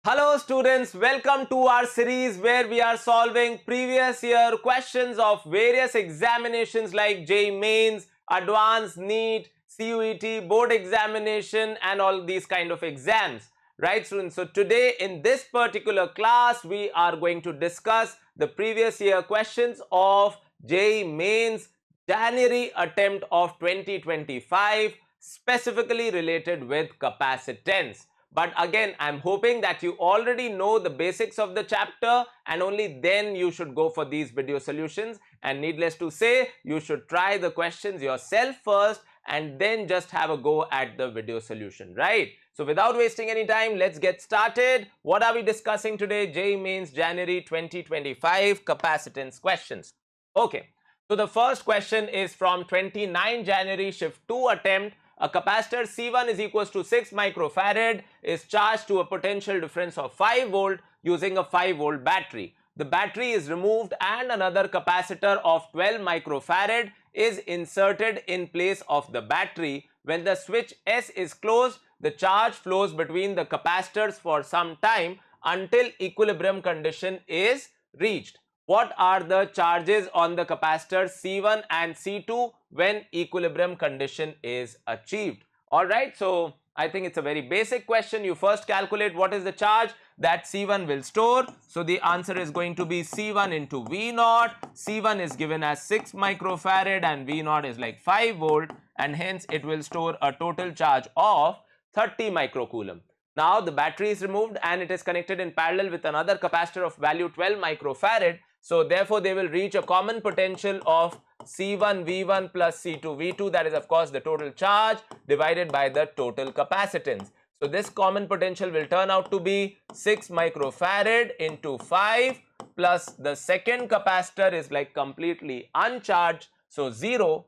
Hello students, welcome to our series where we are solving previous year questions of various examinations like JEE Mains, Advanced, NEET, CUET, board examination and all these kind of exams. Right students, so today in this particular class we are going to discuss the previous year questions of JEE Mains January attempt of 2025 specifically related with capacitance. But again, I'm hoping that you already know the basics of the chapter and only then you should go for these video solutions. And needless to say, you should try the questions yourself first and then just have a go at the video solution, right? So without wasting any time, let's get started. What are we discussing today? JEE Mains January 2025 capacitance questions. Okay, so the first question is from 29 January shift 2 attempt. A capacitor C1 is equals to 6 microfarad is charged to a potential difference of 5 volt using a 5 volt battery. The battery is removed and another capacitor of 12 microfarad is inserted in place of the battery. When the switch S is closed, the charge flows between the capacitors for some time until equilibrium condition is reached. What are the charges on the capacitors C1 and C2 when equilibrium condition is achieved? Alright, so I think it's a very basic question. You first calculate what is the charge that C1 will store. So the answer is going to be C1 into V0. C1 is given as 6 microfarad and V0 is like 5 volt and hence it will store a total charge of 30 microcoulomb. Now the battery is removed and it is connected in parallel with another capacitor of value 12 microfarad. So therefore they will reach a common potential of C1 V1 plus C2 V2, that is of course the total charge divided by the total capacitance. So this common potential will turn out to be 6 microfarad into 5 plus the second capacitor is like completely uncharged, so 0,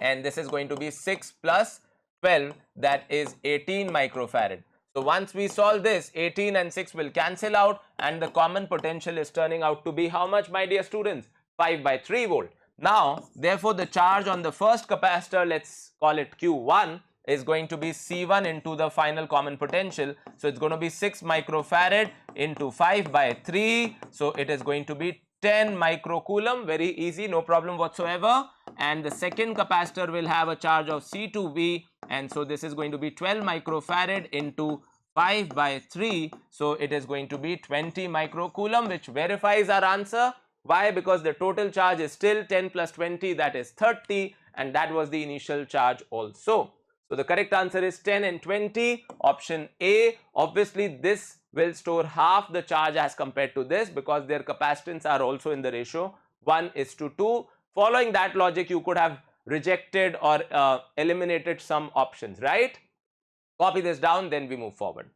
and this is going to be 6 plus 12, that is 18 microfarad. So once we solve this, 18 and 6 will cancel out and the common potential is turning out to be how much, my dear students? 5 by 3 volt. Now, therefore, the charge on the first capacitor, let's call it Q1, is going to be C1 into the final common potential. So it's going to be 6 microfarad into 5 by 3. So it is going to be 10 microcoulomb, very easy, no problem whatsoever. And the second capacitor will have a charge of C2V, and so this is going to be 12 microfarad into 5 by 3. So it is going to be 20 microcoulomb, which verifies our answer. Why? Because the total charge is still 10 plus 20, that is 30, and that was the initial charge also. So the correct answer is 10 and 20, option A. Obviously this will store half the charge as compared to this because their capacitance are also in the ratio 1:2. Following that logic, you could have rejected or eliminated some options, right? Copy this down, then we move forward.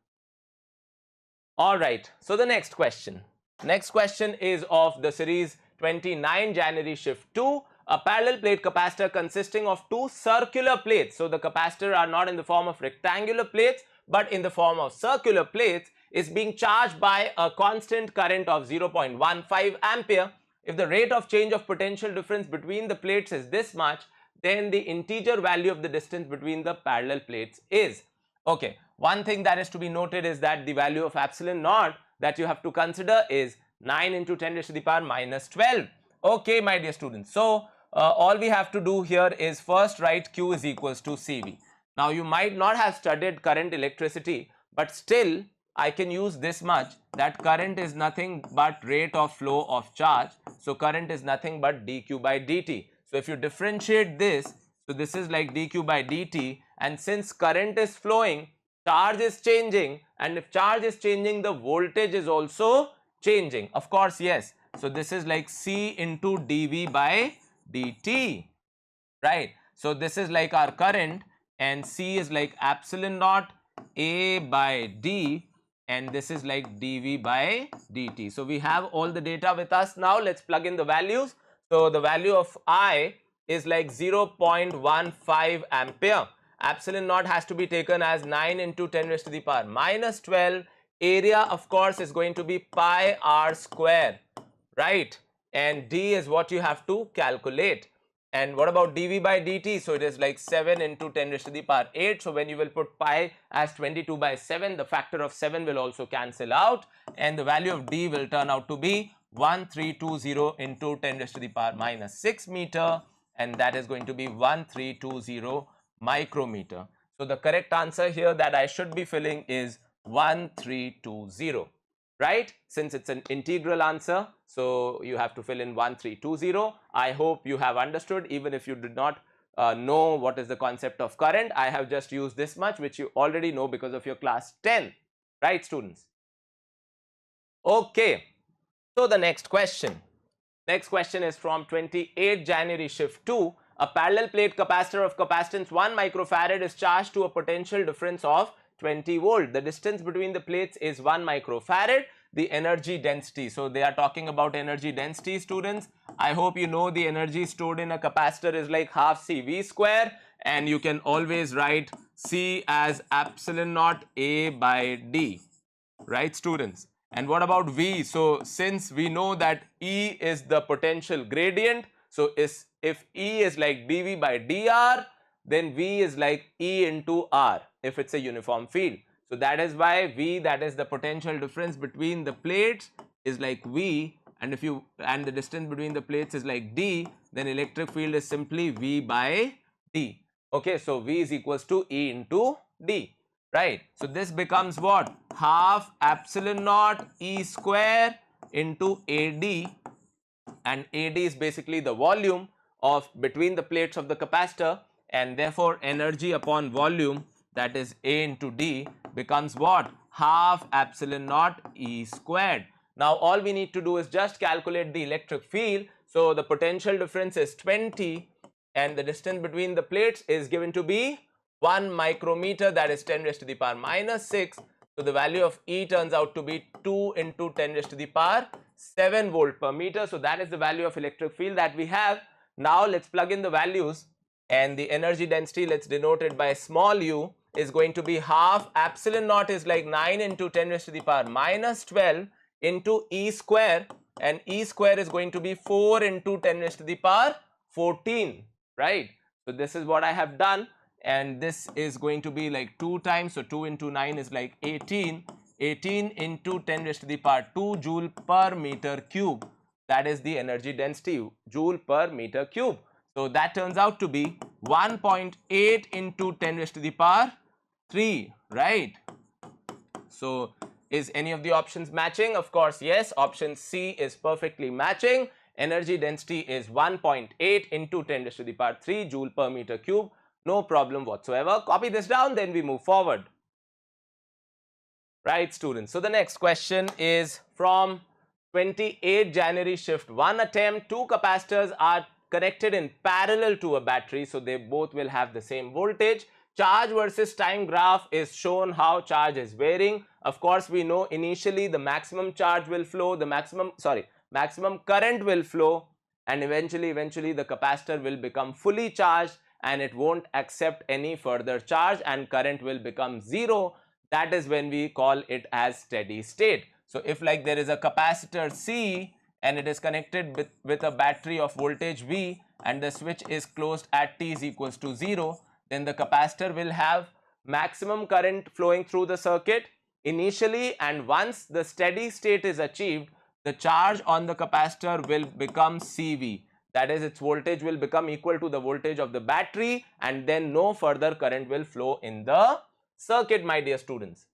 Alright, so the next question. Next question is of the series 29 January shift 2. A parallel plate capacitor consisting of two circular plates. So the capacitor are not in the form of rectangular plates but in the form of circular plates is being charged by a constant current of 0.15 ampere. If the rate of change of potential difference between the plates is this much, then the integer value of the distance between the parallel plates is. Okay, one thing that is to be noted is that the value of epsilon naught that you have to consider is 9 into 10 raised to the power minus 12. Okay, my dear students. So all we have to do here is first write Q is equals to CV. Now you might not have studied current electricity, but still I can use this much, that current is nothing but rate of flow of charge. So current is nothing but dq by dt. So if you differentiate this, so this is like dq by dt, and since current is flowing, charge is changing, and if charge is changing, the voltage is also changing. Of course, yes. So this is like C into dV by dt, right? So this is like our current and C is like epsilon naught A by D, and this is like dV by dt. So we have all the data with us now. Let's plug in the values. So the value of I is like 0.15 ampere. Epsilon naught has to be taken as 9 into 10 raised to the power minus 12. Area of course is going to be pi r square, right? And D is what you have to calculate. And what about dV by dt? So it is like 7 into 10 raised to the power 8. So when you will put pi as 22 by 7, the factor of 7 will also cancel out, and the value of d will turn out to be 1320 into 10 raised to the power minus 6 meter, and that is going to be 1320 micrometer. So the correct answer here that I should be filling is 1320. Right? Since it's an integral answer, so you have to fill in 1320. I hope you have understood, even if you did not know what is the concept of current. I have just used this much, which you already know because of your class 10. Right, students? Okay. So the next question. Next question is from 28 January shift 2. A parallel plate capacitor of capacitance 1 microfarad is charged to a potential difference of 20 volt. The distance between the plates is 1 microfarad. The energy density. So they are talking about energy density, students. I hope you know the energy stored in a capacitor is like half CV square, and you can always write C as epsilon naught A by D. Right, students? And what about V? So since we know that E is the potential gradient, so if E is like dV by dr, then V is like E into R if it's a uniform field. So that is why V, that is the potential difference between the plates, is like V, and if you and the distance between the plates is like D, then electric field is simply V by D. Okay, so V is equals to E into D. Right, so this becomes what? Half epsilon naught E square into AD, and AD is basically the volume of between the plates of the capacitor, and therefore energy upon volume, that is A into D, becomes what? Half epsilon naught E squared. Now all we need to do is just calculate the electric field. So the potential difference is 20, and the distance between the plates is given to be 1 micrometer, that is 10 raised to the power minus 6. So the value of E turns out to be 2 into 10 raised to the power 7 volt per meter. So that is the value of electric field that we have. Now let's plug in the values, and the energy density, let's denote it by small u, is going to be half epsilon naught is like 9 into 10 raised to the power minus 12 into E square, and E square is going to be 4 into 10 raised to the power 14. Right? So this is what I have done, and this is going to be like 2 times, so 2 into 9 is like 18. 18 into 10 raised to the power 2 joule per meter cube. That is the energy density, joule per meter cube. So that turns out to be 1.8 into 10 raised to the power 3, right? So is any of the options matching? Of course, yes. Option C is perfectly matching. Energy density is 1.8 into 10 raised to the power 3 joule per meter cube. No problem whatsoever. Copy this down, then we move forward. Right, students. So the next question is from 28 January shift 1 attempt. Two capacitors are connected in parallel to a battery, so they both will have the same voltage. Charge versus time graph is shown how charge is varying. Of course, we know initially the maximum charge will flow, the maximum current will flow, and eventually the capacitor will become fully charged and it won't accept any further charge and current will become zero. That is when we call it as steady state. So if like there is a capacitor C and it is connected with a battery of voltage V and the switch is closed at t is equals to 0, then the capacitor will have maximum current flowing through the circuit initially, and once the steady state is achieved, the charge on the capacitor will become CV. That is, its voltage will become equal to the voltage of the battery, and then no further current will flow in the circuit, my dear students.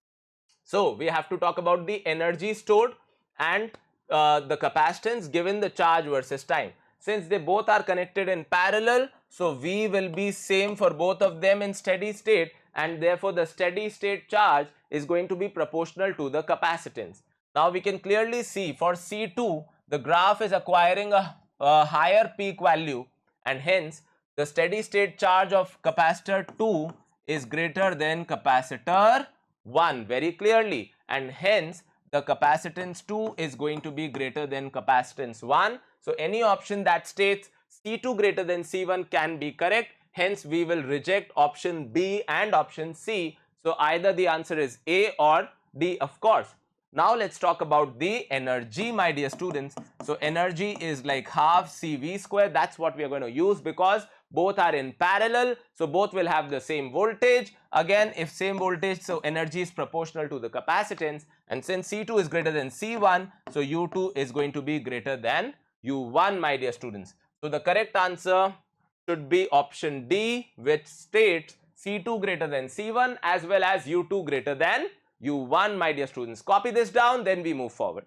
So we have to talk about the energy stored and the capacitance given the charge versus time. Since they both are connected in parallel, so V will be same for both of them in steady state, and therefore the steady state charge is going to be proportional to the capacitance. Now we can clearly see for C2 the graph is acquiring a higher peak value, and hence the steady state charge of capacitor 2 is greater than capacitor 1 very clearly, and hence the capacitance 2 is going to be greater than capacitance 1. So any option that states C2 greater than C1 can be correct. Hence we will reject option B and option C. So either the answer is A or D, of course. Now let's talk about the energy, my dear students. So energy is like half CV square. That's what we are going to use because both are in parallel. So both will have the same voltage. Again, if same voltage, so energy is proportional to the capacitance. And since C2 is greater than C1, so U2 is going to be greater than U1, my dear students. So the correct answer should be option D, which states C2 greater than C1 as well as U2 greater than U1, my dear students. Copy this down, then we move forward.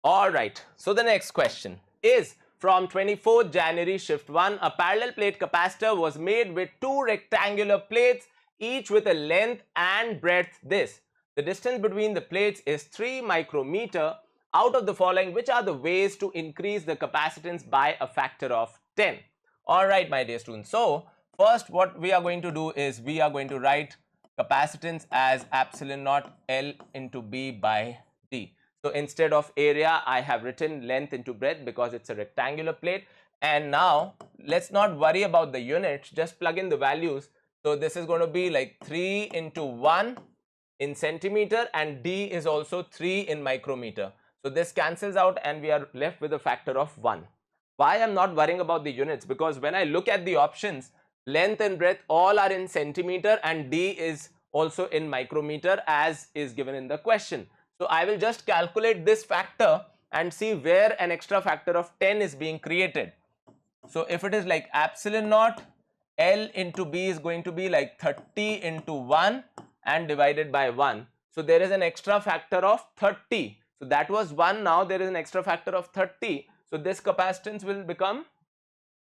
Alright, so the next question is from 24th January shift 1, a parallel plate capacitor was made with two rectangular plates, each with a length and breadth this. The distance between the plates is 3 micrometer. Out of the following, which are the ways to increase the capacitance by a factor of 10? Alright, my dear students. So, first what we are going to do is we are going to write capacitance as epsilon naught L into B by D. So instead of area, I have written length into breadth because it's a rectangular plate. And now let's not worry about the units, just plug in the values. So this is going to be like 3 into 1 in centimeter and D is also 3 in micrometer. So this cancels out and we are left with a factor of 1. Why I'm not worrying about the units? Because when I look at the options, length and breadth all are in centimeter and D is also in micrometer as is given in the question. So I will just calculate this factor and see where an extra factor of 10 is being created. So if it is like epsilon naught L into B is going to be like 30 into 1 and divided by 1. So there is an extra factor of 30. So that was 1. Now there is an extra factor of 30. So this capacitance will become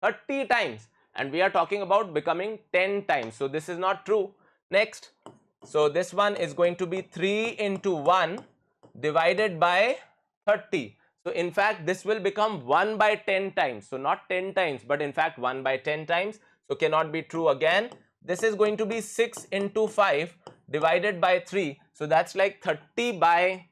30 times. And we are talking about becoming 10 times. So this is not true. Next. So this one is going to be 3 into 1 divided by 30. So in fact, this will become 1 by 10 times. So not 10 times, but in fact 1 by 10 times. So cannot be true again. This is going to be 6 into 5 divided by 3. So that's like 30 by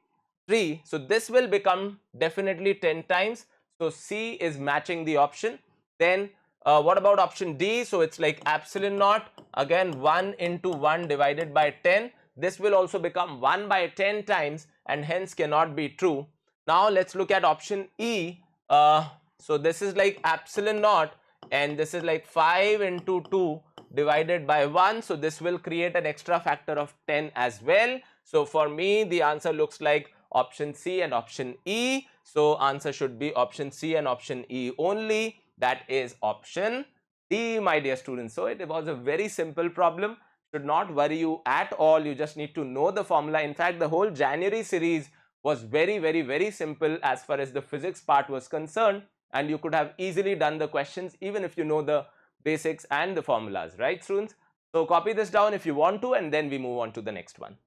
3. So this will become definitely 10 times. So C is matching the option. Then what about option D? So it's like epsilon naught, again 1 into 1 divided by 10. This will also become 1 by 10 times and hence cannot be true. Now let's look at option E. So this is like epsilon naught and this is like 5 into 2 divided by 1. So this will create an extra factor of 10 as well. So for me, the answer looks like option C and option E. So answer should be option C and option E only. That is option D, my dear students. So it was a very simple problem. Should not worry you at all. You just need to know the formula. In fact, the whole January series was very simple as far as the physics part was concerned. And you could have easily done the questions even if you know the basics and the formulas, right, students? So copy this down if you want to, and then we move on to the next one.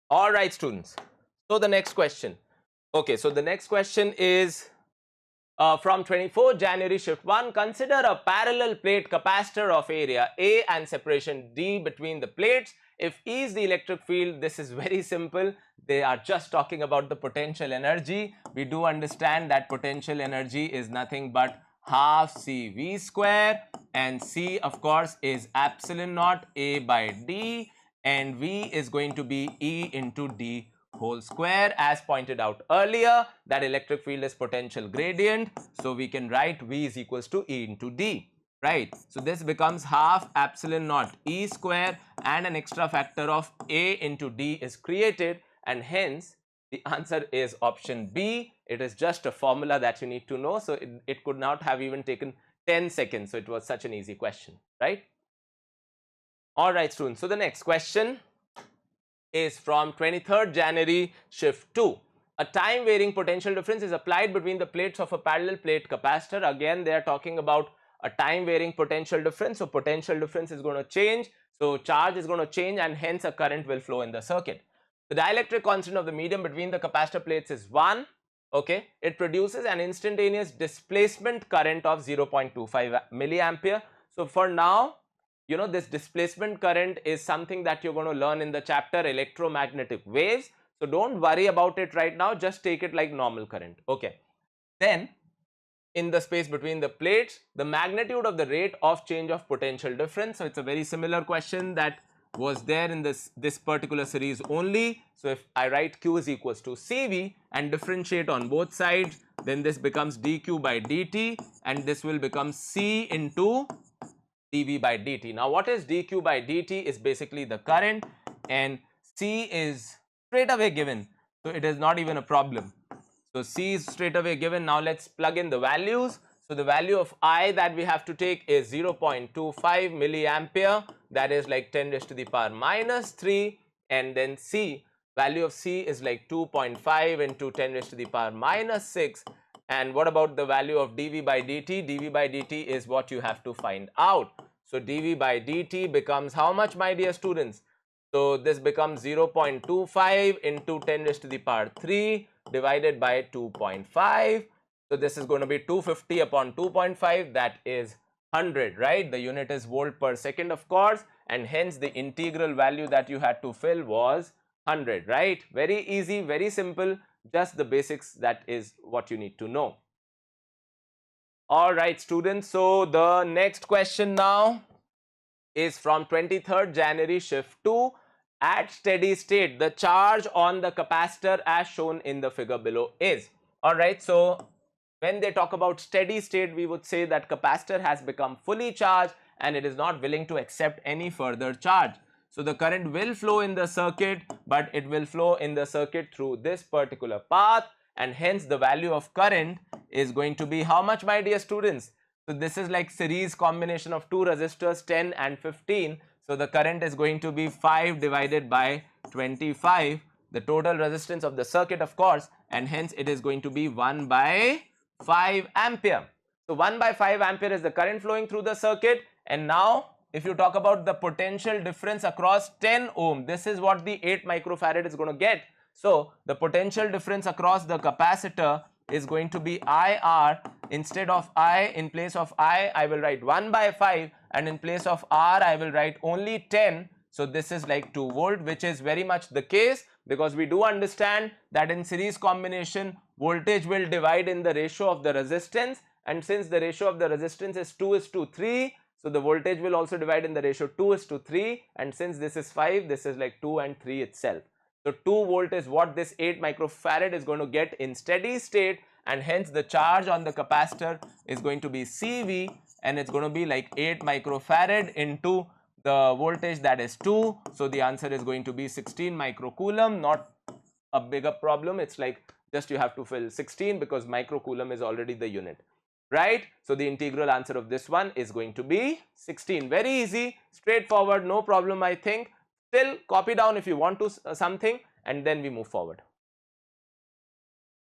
All right, students. So the next question. Okay, so the next question is from 24 January shift 1, consider a parallel plate capacitor of area A and separation D between the plates. If E is the electric field, this is very simple. They are just talking about the potential energy. We do understand that potential energy is nothing but half CV square, and C of course is epsilon naught A by D, and V is going to be E into D whole square. As pointed out earlier, that electric field is potential gradient, so we can write V is equals to E into D, right? So this becomes half epsilon naught E square and an extra factor of A into D is created, and hence the answer is option B. It is just a formula that you need to know, so it could not have even taken 10 seconds, so it was such an easy question, right? All right, students, so the next question is from 23rd January shift 2. A time varying potential difference is applied between the plates of a parallel plate capacitor. Again, they are talking about a time varying potential difference. So potential difference is going to change. So charge is going to change and hence a current will flow in the circuit. The dielectric constant of the medium between the capacitor plates is 1. Okay, it produces an instantaneous displacement current of 0.25 milliampere. So for now, you know, this displacement current is something that you're going to learn in the chapter electromagnetic waves. So don't worry about it right now. Just take it like normal current. Okay. Then in the space between the plates, the magnitude of the rate of change of potential difference. So it's a very similar question that was there in this particular series only. So if I write Q is equals to CV and differentiate on both sides, then this becomes dQ by dt and this will become C into dV by dt. Now what is dQ by dt is basically the current, and C is straight away given, so it is not even a problem. So C is straight away given. Now let's plug in the values. So the value of I that we have to take is 0.25 milliampere, that is like 10 raised to the power minus 3, and then C, value of C is like 2.5 into 10 raised to the power minus 6. And what about the value of dV by dt? dV by dt is what you have to find out. So dV by dt becomes how much, my dear students? So this becomes 0.25 into 10 raised to the power 3 divided by 2.5. So this is going to be 250 upon 2.5, that is 100, right? The unit is volt per second, of course, and hence the integral value that you had to fill was 100, right? Very easy, very simple, just the basics, that is what you need to know. All right, students, so the next question now is from 23rd January shift 2. At steady state, the charge on the capacitor as shown in the figure below is. All right, so when they talk about steady state, we would say that capacitor has become fully charged and it is not willing to accept any further charge. So the current will flow in the circuit, but it will flow in the circuit through this particular path, and hence the value of current is going to be how much, my dear students? So this is like series combination of two resistors, 10 and 15. So the current is going to be 5 divided by 25, the total resistance of the circuit, of course, and hence it is going to be 1 by 5 ampere. So 1 by 5 ampere is the current flowing through the circuit. And now if you talk about the potential difference across 10 ohm, this is what the 8 microfarad is going to get. So the potential difference across the capacitor is going to be IR. Instead of I, in place of I will write 1 by 5, and in place of R I will write only 10. So this is like 2 volt, which is very much the case, because we do understand that in series combination voltage will divide in the ratio of the resistance, and since the ratio of the resistance is 2:3, so the voltage will also divide in the ratio 2:3, and since this is 5, this is like 2 and 3 itself. So 2 volt is what this 8 microfarad is going to get in steady state, and hence the charge on the capacitor is going to be CV, and it's going to be like 8 microfarad into the voltage, that is 2. So the answer is going to be 16 microcoulomb, not a bigger problem. It's like just you have to fill 16 because microcoulomb is already the unit, right? So the integral answer of this one is going to be 16. Very easy, straightforward, no problem, I think. Still copy down if you want to something, and then we move forward.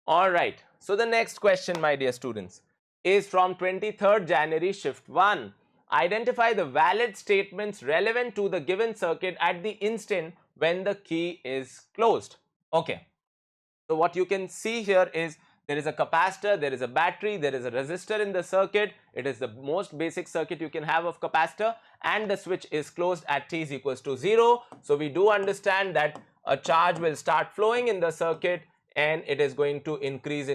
All right, so the next question, my dear students, is from 23rd January shift 1. Identify the valid statements relevant to the given circuit at the instant when the key is closed. Okay, so what you can see here is there is a capacitor, there is a battery, there is a resistor in the circuit. It is the most basic circuit you can have of capacitor, and the switch is closed at t is equals to 0. So we do understand that a charge will start flowing in the circuit, and it is going to increase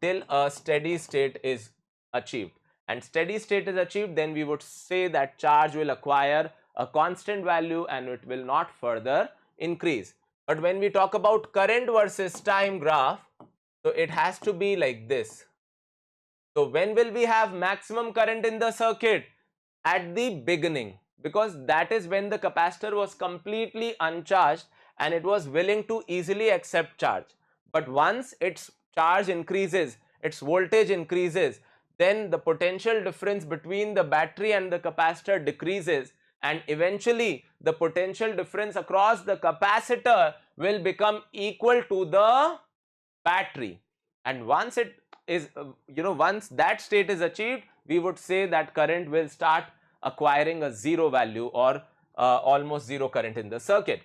till a steady state is achieved. And steady state is achieved, then we would say that charge will acquire a constant value and it will not further increase. But when we talk about current versus time graph, so it has to be like this. So when will we have maximum current in the circuit? At the beginning, because that is when the capacitor was completely uncharged and it was willing to easily accept charge. But once its charge increases, its voltage increases, then the potential difference between the battery and the capacitor decreases, and eventually the potential difference across the capacitor will become equal to the battery. And once it is, once that state is achieved, we would say that current will start acquiring a zero value, or almost zero current in the circuit.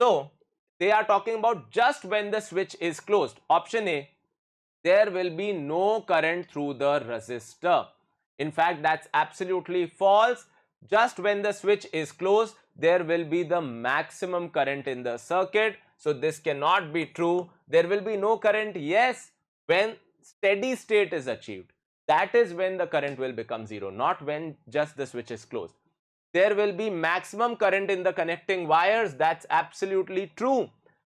So they are talking about just when the switch is closed. Option A, there will be no current through the resistor. In fact, that's absolutely false. Just when the switch is closed, there will be the maximum current in the circuit. So this cannot be true. There will be no current, yes, when steady state is achieved. That is when the current will become zero, not when just the switch is closed. there will be maximum current in the connecting wires. That's absolutely true.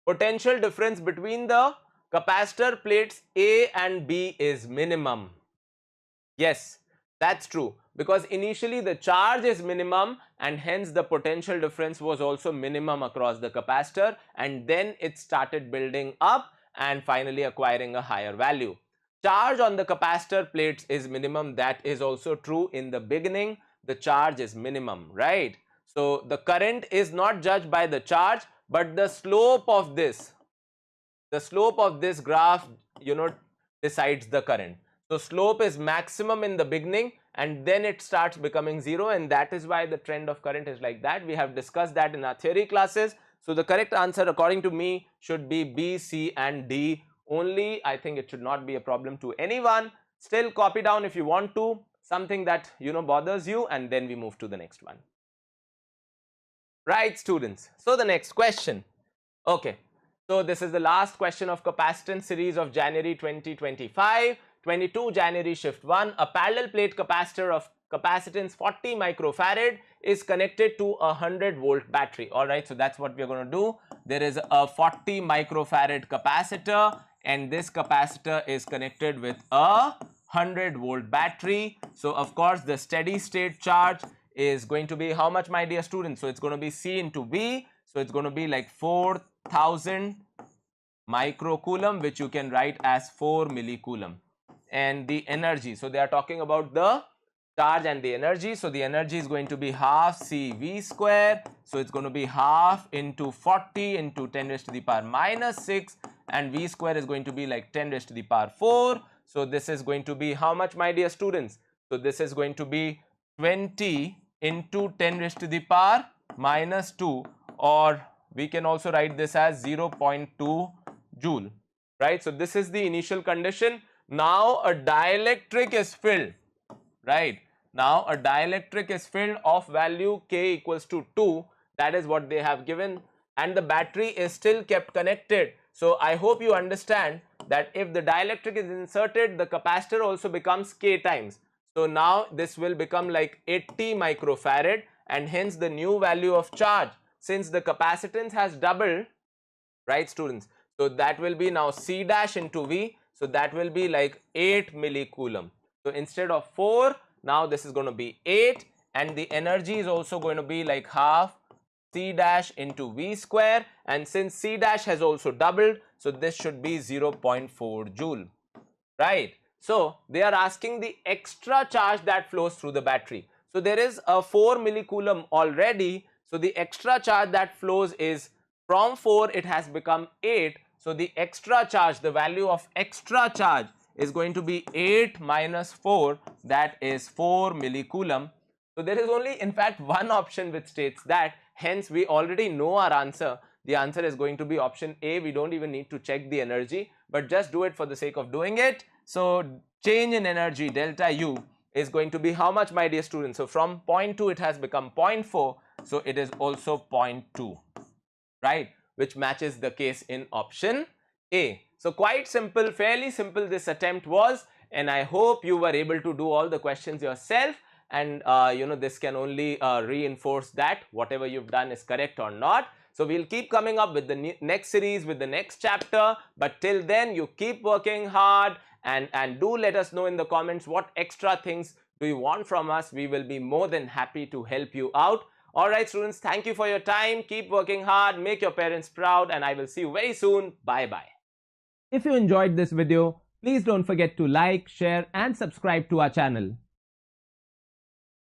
Potential difference between the capacitor plates A and B is minimum. Yes, that's true, because initially the charge is minimum and hence the potential difference was also minimum across the capacitor, and then it started building up and finally acquiring a higher value. Charge on the capacitor plates is minimum. That is also true. In the beginning the charge is minimum, right? So the current is not judged by the charge, but the slope of this graph, decides the current. So slope is maximum in the beginning and then it starts becoming zero, and that is why the trend of current is like that. We have discussed that in our theory classes. So the correct answer according to me should be B, C and D only. I think it should not be a problem to anyone. Still copy down if you want to something that bothers you, and then we move to the next one. Right, students? So the next question. Okay, so this is the last question of capacitance series of January 2025. 22 January shift 1. A parallel plate capacitor of capacitance 40 microfarad is connected to a 100 volt battery. Alright, so that's what we're going to do. There is a 40 microfarad capacitor and this capacitor is connected with a 100 volt battery. So of course the steady state charge is going to be how much, my dear students? So it's going to be C into V. So it's going to be like 4000 microcoulomb, which you can write as 4 millicoulomb. And the energy, so they are talking about the charge and the energy. So the energy is going to be half CV square. So it's going to be half into 40 into 10 raised to the power minus 6, and V square is going to be like 10 raised to the power 4. So this is going to be how much, my dear students? So this is going to be 20 into 10 raised to the power minus 2, or we can also write this as 0.2 joule, right? So this is the initial condition. Now a dielectric is filled, right? Now a dielectric is filled of value K equals to 2. That is what they have given, and the battery is still kept connected. So I hope you understand that if the dielectric is inserted, the capacitor also becomes K times. So now this will become like 80 microfarad, and hence the new value of charge, since the capacitance has doubled, right, students? So that will be now C dash into V. So that will be like 8 millicoulomb. So instead of 4, now this is going to be 8, and the energy is also going to be like half C dash into V square, and since C dash has also doubled, so this should be 0.4 joule, right? So they are asking the extra charge that flows through the battery. So there is a 4 millicoulomb already. So the extra charge that flows is from 4, it has become 8. So the extra charge, the value of extra charge is going to be 8 minus 4, that is 4 millicoulomb. So there is only in fact one option which states that, hence we already know our answer. The answer is going to be option A. We don't even need to check the energy, but just do it for the sake of doing it. So change in energy delta U is going to be how much, my dear students? So from 0.2 it has become 0.4, so it is also 0.2, right, which matches the case in option A. So quite simple, fairly simple this attempt was, and I hope you were able to do all the questions yourself, and this can only reinforce that whatever you've done is correct or not. So we'll keep coming up with the next series, with the next chapter, but till then you keep working hard, and do let us know in the comments what extra things do you want from us. We will be more than happy to help you out. Alright students, thank you for your time. Keep working hard, make your parents proud, and I will see you very soon. Bye bye. If you enjoyed this video, please don't forget to like, share and subscribe to our channel.